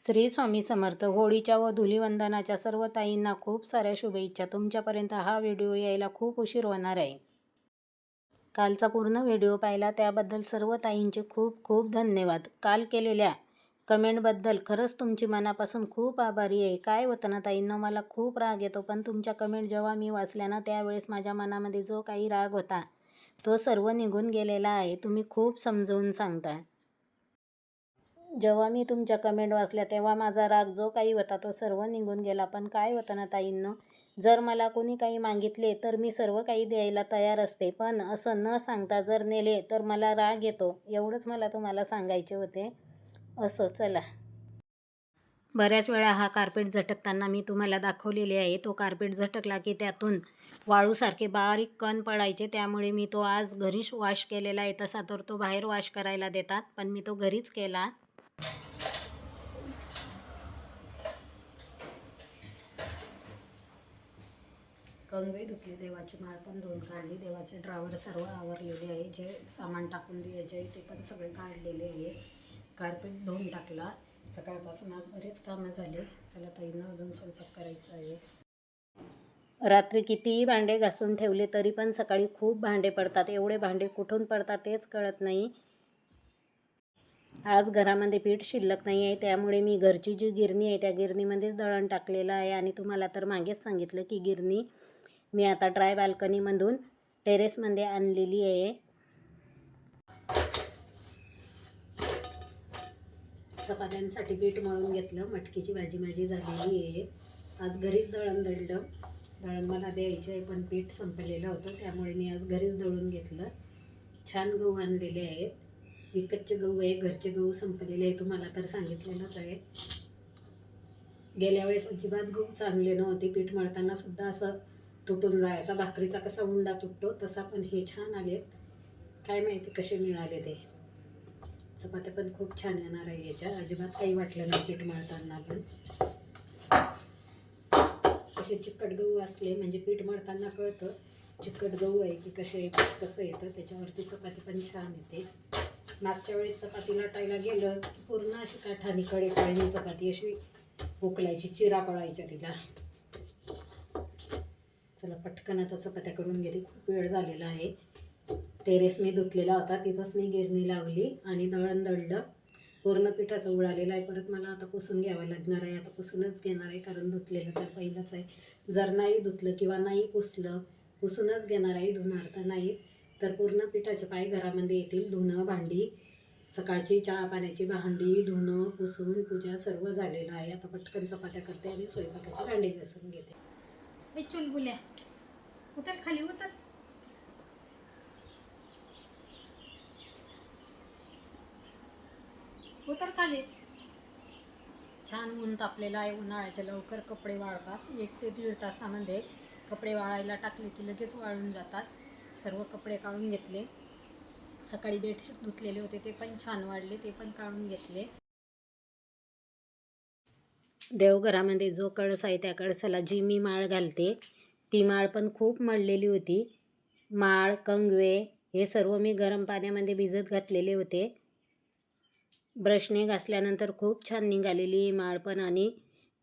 श्री स्वामी समर्थ. होळीच्या व धुलीवंदनाच्या सर्व ताईंना खूप साऱ्या शुभेच्छा. तुमच्यापर्यंत हा व्हिडिओ यायला खूप उशीर होणार आहे. कालचा पूर्ण व्हिडिओ पाहिला त्याबद्दल सर्व ताईंचे खूप खूप धन्यवाद. काल केलेल्या कमेंटबद्दल खरंच तुमची मनापासून खूप आभारी आहे. काय होतं ना ताईंनो, मला खूप राग येतो, पण तुमच्या कमेंट जेव्हा मी वाचल्या ना त्यावेळेस माझ्या मनामध्ये जो काही राग होता तो सर्व निघून गेलेला आहे. तुम्ही खूप समजवून सांगता. जेव्हा मी तुमच्या कमेंट वाचल्या तेव्हा माझा राग जो काही होता तो सर्व निघून गेला. पण काय होतं ना ताईंनो, जर मला कोणी काही मागितले तर मी सर्व काही द्यायला तयार असते, पण असं न सांगता जर नेले तर मला राग येतो. एवढंच मला तुम्हाला सांगायचे होते. असं चला, बऱ्याच वेळा हा कार्पेट झटकताना मी तुम्हाला दाखवलेले आहे. तो कार्पेट झटकला की त्यातून वाळूसारखे बारीक कण पडायचे, त्यामुळे मी तो आज घरीच वॉश केलेला आहे. तसा तर तो बाहेर वॉश करायला देतात, पण मी तो घरीच केला. कंगवे धुतले, देवाची माळ पण धुवून काढली, देवाचे ड्रावर सर्व आवरलेले आहे, जे सामान टाकून द्यायचे आहे ते पण सगळे काढलेले आहे. कार्पेट धुवून टाकला. सकाळपासून आज बरेच कामं झाले. चला ताईंना अजून स्वयंपाक करायचा आहे. रात्री कितीही भांडे घासून ठेवले तरी पण सकाळी खूप भांडे पडतात. एवढे भांडे कुठून पडतात तेच कळत नाही. आज घरामध्ये पीठ शिल्लक नाही आहे, त्यामुळे मी घरची जी गिरणी आहे त्या गिरणीमध्येच दळण टाकलेलं आहे. आणि तुम्हाला तर मागेच सांगितलं की गिरणी मी आता ड्राय बाल्कनीमधून टेरेसमध्ये आणलेली आहे. चपात्यांसाठी पीठ मळून घेतलं. मटकीची भाजी माझी झालेली आहे. आज घरीच दळण दळलं. दळण मला द्यायचं आहे, पण पीठ संपलेलं होतं, त्यामुळे मी आज घरीच दळून घेतलं. छान गहू आणलेले आहेत. विकतचे गहू आहे, घरचे गहू संपलेले आहे, तुम्हाला तर सांगितलेलंच आहे. गेल्या वेळेस अजिबात गहू चांगले नव्हते. पीठ मळताना सुद्धा असं तुटून जायचा. भाकरीचा कसा उंडा तुटतो तसा, पण हे छान आले. काय माहिती कसे मिळाले ते. चपात्या पण खूप छान येणार आहे याच्या. अजिबात काही वाटलं नाही पीठ मळताना. पण असे चिकट गहू असले म्हणजे पीठ मळताना कळतं चिकट गहू आहे की कसे कसं येतं. त्याच्यावरती चपाती पण छान येते. मागच्या वेळेस चपाती लाटायला गेलं की पूर्ण अशी काठानी कडेकडेने चपाती अशी उकलायची, चिरा पडायच्या तिला. चला पटकन आता चपात्या करून घेते, खूप वेळ झालेला आहे. टेरेस मी धुतलेला होता, तिथंच मी गिरणी लावली आणि दळण दळलं. पूर्ण पिठाचं उडालेलं आहे. परत मला आता पुसून घ्यावं लागणार आहे. आता पुसूनच घेणार आहे, कारण धुतलेलं तर पहिलंच आहे. जर नाही धुतलं किंवा नाही पुसूनच घेणार आहे. धुणार तर नाहीच, तर पूर्ण पिठाचे पाय घरामध्ये येतील. धुणं भांडी, सकाळची चहा पाण्याची भांडी, धुणं पुसून पूजा सर्व झालेलं आहे. आता पटकन चपात्या करते आणि स्वयंपाकाची भांडी घासून घेते. चुलबुल्या उतर खाली, उतर. उतर खाली. छान ऊन तापलेलं आहे. उन्हाळ्याचे लवकर कपडे वाळतात. 1 ते 1.5 तासामध्ये कपडे वाळायला टाकले की लगेच वाळून जातात. सर्व कपडे काढून घेतले. सकाळी बेडशीट धुतलेले होते ते पण छान वाढले, ते पण काढून घेतले. देवघरामध्ये जो कळस आहे त्या कळसाला जी मी माळ घालते ती माळ पण खूप मळलेली होती. माळ, कंगवे हे सर्व मी गरम पाण्यामध्ये भिजत घातलेले होते. ब्रशने घासल्यानंतर खूप छान निघालेली माळ पण आणि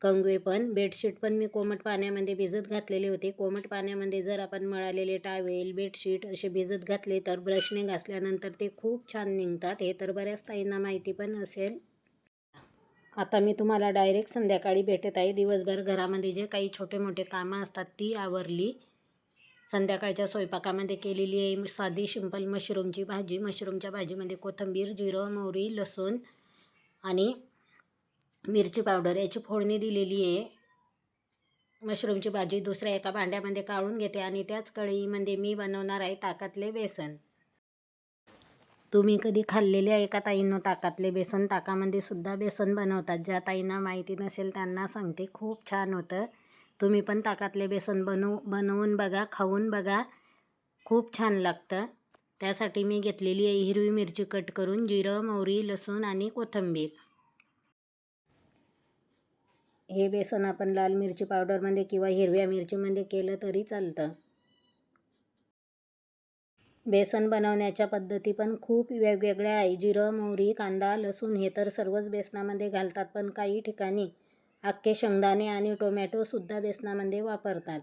कंगवे पण. बेडशीट पण मी कोमट पाण्यामध्ये भिजत घातलेले होते. कोमट पाण्यामध्ये जर आपण मळालेले टावेल, बेडशीट असे भिजत घातले तर ब्रशने घासल्यानंतर ते खूप छान निघतात. हे तर बऱ्याच ताईंना माहिती पण असेल. आता मी तुम्हाला डायरेक्ट संध्याकाळी भेटत आहे. दिवसभर घरामध्ये जे काही छोटे मोठे कामं असतात ती आवरली. संध्याकाळच्या स्वयंपाकामध्ये केलेली आहे साधी सिंपल मशरूमची भाजी. मशरूमच्या भाजीमध्ये कोथिंबीर, जिरं, मोहरी, लसूण आणि मिरची पावडर याची फोडणी दिलेली आहे. मशरूमची भाजी दुसऱ्या एका भांड्यामध्ये काढून घेते आणि त्याच कढईमध्ये मी बनवणार आहे ताकातले बेसन. तुम्ही कधी खाल्लेले आहे का ताईंनो ताकातले बेसन? ताकामध्ये सुद्धा बेसन बनवतात. ज्या ताईंना माहिती नसेल त्यांना सांगते, खूप छान होतं. तुम्ही पण ताकातले बेसन बनवून बघा, खाऊन बघा, खूप छान लागतं. त्यासाठी मी घेतलेली आहे हिरवी मिरची कट करून, जिरं, मोहरी, लसूण आणि कोथिंबीर. हे बेसन आपण लाल मिरची पावडरमध्ये किंवा हिरव्या मिरचीमध्ये केलं तरी चालतं. बेसन बनवण्याच्या पद्धती पण खूप वेगवेगळ्या आहे. जिरं, मोहरी, कांदा, लसूण हे तर सर्वच बेसनामध्ये घालतात, पण काही ठिकाणी अख्खे शेंगदाणे आणि टोमॅटोसुद्धा बेसनामध्ये वापरतात.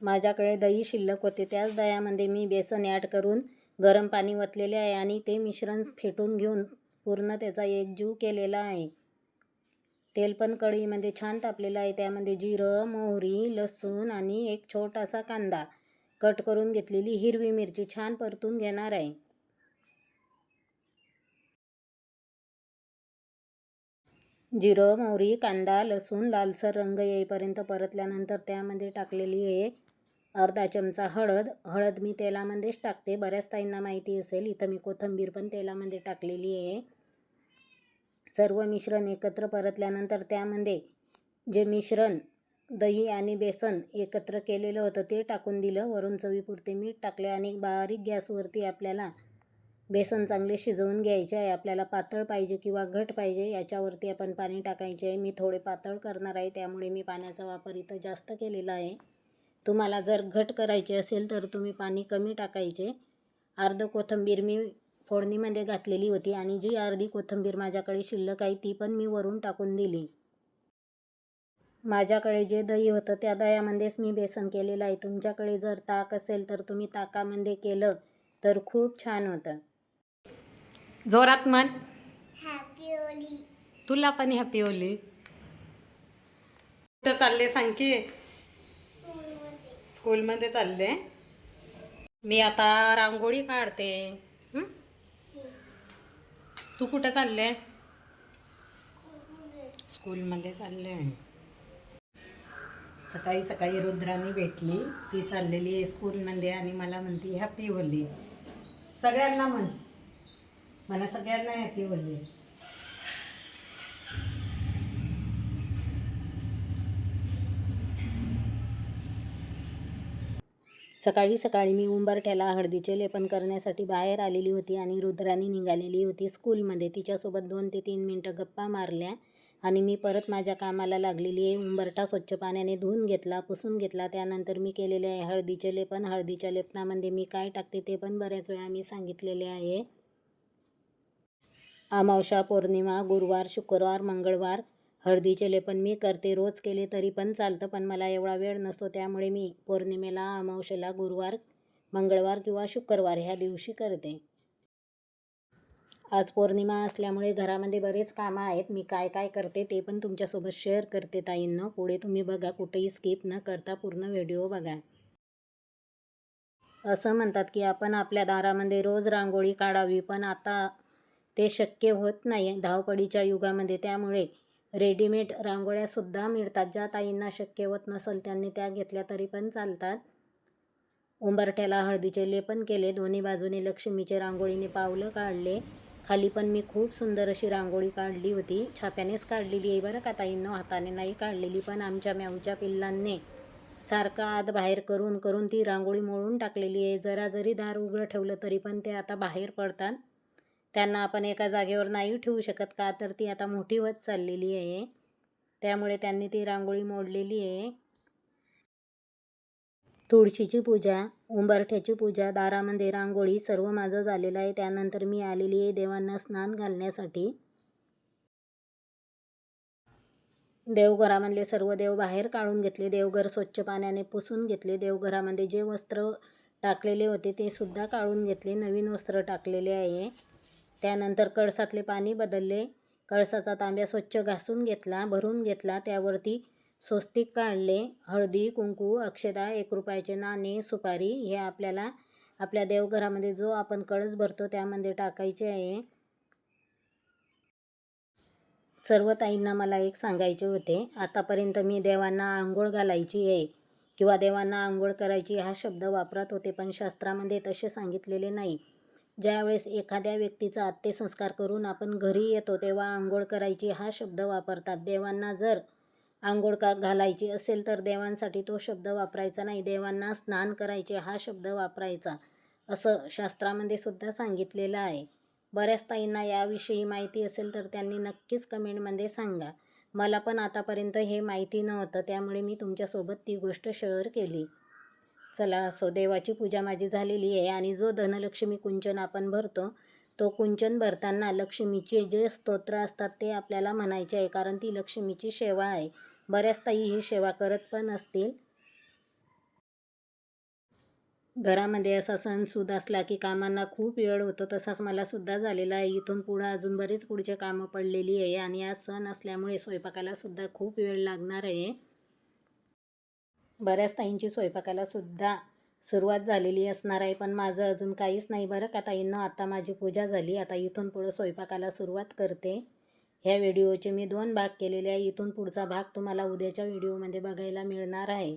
माझ्याकडे दही शिल्लक होते, त्याच दह्यामध्ये मी बेसन ॲड करून गरम पाणी ओतलेले आहे आणि ते मिश्रण फेटून घेऊन पूर्ण त्याचा एकजीव केलेला आहे. तेल पण कढईमध्ये छान तापलेलं आहे. त्यामध्ये जिरं, मोहरी, लसूण आणि एक छोटासा कांदा कट करून घेतलेली हिरवी मिरची छान परतून घेणार आहे. जिरं, मोहरी, कांदा, लसूण लालसर रंग येईपर्यंत परतल्यानंतर त्यामध्ये टाकलेली आहे अर्धा चमचा हळद. हळद मी तेलामध्येच टाकते, बऱ्याच ताईंना माहिती असेल. इथं मी कोथिंबीर पण तेलामध्ये टाकलेली आहे. सर्व मिश्रण एकत्र परतल्यानंतर त्यामध्ये जे मिश्रण दही आणि बेसन एकत्र केलेलं होतं ते टाकून दिलं. वरून चवीपुरते मीठ टाकले आणि बारीक गॅसवरती आपल्याला बेसन चांगले शिजवून घ्यायचे आहे. आपल्याला पातळ पाहिजे किंवा घट पाहिजे याच्यावरती आपण पाणी टाकायचे आहे. मी थोडे पातळ करणार आहे, त्यामुळे मी पाण्याचा वापर इथं जास्त केलेला आहे. तुम्हाला जर घट करायचे असेल तर तुम्ही पाणी कमी टाकायचे. अर्ध कोथिंबीर मी फोडणीमध्ये घातलेली होती आणि जी अर्धी कोथिंबीर माझ्याकडे शिल्लक आहे ती पण मी वरून टाकून दिली. माझ्याकडे जे दही होतं त्या दह्यामध्येच मी बेसन केलेलं आहे. तुमच्याकडे जर ताक असेल तर तुम्ही ताकामध्ये केलं तर खूप छान होतं. जोरात म्हण. Happy Holy. तुला पण हॅपी होली. कुठं चालले सांग की? स्कूलमध्ये चालले. मी आता रांगोळी काढते. तू कुठं चालले? स्कूलमध्ये चालले. सकाळी सकाळी रुद्रानी भेटली, ती चाललेली आहे स्कूलमध्ये आणि मला म्हणती हॅपी होली. सगळ्यांना म्हण, मला सगळ्यांना हॅपी होली. सकाळी सकाळी मी उंबरठ्याला हळदीचे लेपन करण्यासाठी बाहेर आलेली होती आणि रुद्रानी निघालेली होती स्कूलमध्ये. तिच्यासोबत 2 ते 3 मिनटं गप्पा मारल्या आणि मी परत माझ्या कामाला लागलेली आहे. उंबरठा स्वच्छ पाण्याने धुवून घेतला, पुसून घेतला. त्यानंतर मी केलेले आहे हळदीचे लेपन. हळदीच्या लेपनामध्ये मी काय टाकते ते पण बऱ्याच वेळा मी सांगितलेले आहे. अमावस्या, पौर्णिमा, गुरुवार, शुक्रवार, मंगळवार हळदीचे लेपन मी करते. रोज केले तरी पण चालतं, पण मला एवढा वेळ नसतो, त्यामुळे मी पौर्णिमेला, अमावस्येला, गुरुवार, मंगळवार किंवा शुक्रवार ह्या दिवशी करते. आज पौर्णिमा असल्यामुळे घरामध्ये बरेच कामं आहेत. मी काय काय करते ते पण तुमच्यासोबत शेअर करते ताईंनो. पुढे तुम्ही बघा, कुठेही स्किप न करता पूर्ण व्हिडिओ बघा. असं म्हणतात की आपण आपल्या दारामध्ये रोज रांगोळी काढावी, पण आता ते शक्य होत नाही धावपळीच्या युगामध्ये. त्यामुळे रेडीमेड रांगोळ्यासुद्धा मिळतात. ज्या ताईंना शक्य होत नसेल त्यांनी त्या घेतल्या तरी पण चालतात. उंबरठ्याला हळदीचे लेपन केले, दोन्ही बाजूने लक्ष्मीचे रांगोळीने पावलं काढले. खाली पण मी खूप सुंदर अशी रांगोळी काढली होती. छाप्यानेच काढलेली आहे बरं का ताईंनो, हाताने नाही काढलेली. पण आमच्या म्याऊच्या पिल्लांनी सारखं आत बाहेर करून करून ती रांगोळी मोडून टाकलेली आहे. जरा जरी दार उघडं ठेवलं तरी पण ते आता बाहेर पडतात. त्यांना आपण एका जागेवर नाही ठेवू शकत, का तर ती आता मोठी होत चाललेली आहे. त्यामुळे त्यांनी ती रांगोळी मोडलेली आहे. तुळशीची पूजा, उंबरठ्याची पूजा, दारामध्ये रांगोळी सर्व माझं झालेलं आहे. त्यानंतर मी आलेली आहे देवांना स्नान घालण्यासाठी. देवघरामधले सर्व देव बाहेर काढून घेतले. देवघर स्वच्छ पाण्याने पुसून घेतले. देवघरामध्ये जे वस्त्र टाकलेले होते ते सुद्धा काढून घेतले. नवीन वस्त्र टाकलेले आहे. त्यानंतर कळसातले पाणी बदलले. कळसाचा तांब्या स्वच्छ घासून घेतला, भरून घेतला. त्यावरती स्वस्तिक काढले. हळदी, कुंकू, अक्षदा, 1 रुपयाचे नाणे, सुपारी हे आपल्याला आपल्या देवघरामध्ये जो आपण कळस भरतो त्यामध्ये टाकायचे आहे. सर्व ताईंना मला एक सांगायचे होते, आतापर्यंत मी देवांना आंघोळ घालायची आहे किंवा देवांना आंघोळ करायची हा शब्द वापरत होते, पण शास्त्रामध्ये तसे सांगितलेले नाही. ज्यावेळेस एखाद्या व्यक्तीचा अंत्यसंस्कार करून आपण घरी येतो तेव्हा आंघोळ करायची हा शब्द वापरतात. देवांना जर आंघोळ घालायची असेल तर देवांसाठी तो शब्द वापरायचा नाही, देवांना स्नान करायचे हा शब्द वापरायचा, असं शास्त्रामध्ये सुद्धा सांगितलेलं आहे. बऱ्याच ताईंना याविषयी माहिती असेल तर त्यांनी नक्कीच कमेंटमध्ये सांगा. मला पण आतापर्यंत हे माहिती नव्हतं, त्यामुळे मी तुमच्यासोबत ती गोष्ट शेअर केली. चला असो, देवाची पूजा माझी झालेली आहे आणि जो धनलक्ष्मी कुंचन आपण भरतो तो कुंचन भरताना लक्ष्मीचे जे स्तोत्र असतात ते आपल्याला म्हणायचे आहे, कारण ती लक्ष्मीची सेवा आहे. बऱ्याच ताई ही सेवा करत पण असतील. घरामध्ये असा सणसूद असला की कामांना खूप वेळ होतो, तसाच मला सुद्धा झालेला आहे. इथून पुढं अजून बरेच पुढचे कामं पडलेली आहे आणि आज सण असल्यामुळे स्वयंपाकाला सुद्धा खूप वेळ लागणार आहे. बऱ्याच ताईंची स्वयंपाकाला सुद्धा सुरुवात झालेली असणार आहे, पण माझं अजून काहीच नाही बरं का ताईंनो. आता माझी पूजा झाली, आता इथून पुढं स्वयंपाकाला सुरुवात करते. ह्या व्हिडिओचे मी 2 भाग केलेले आहे. इथून पुढचा भाग तुम्हाला उद्याच्या व्हिडिओमध्ये बघायला मिळणार आहे.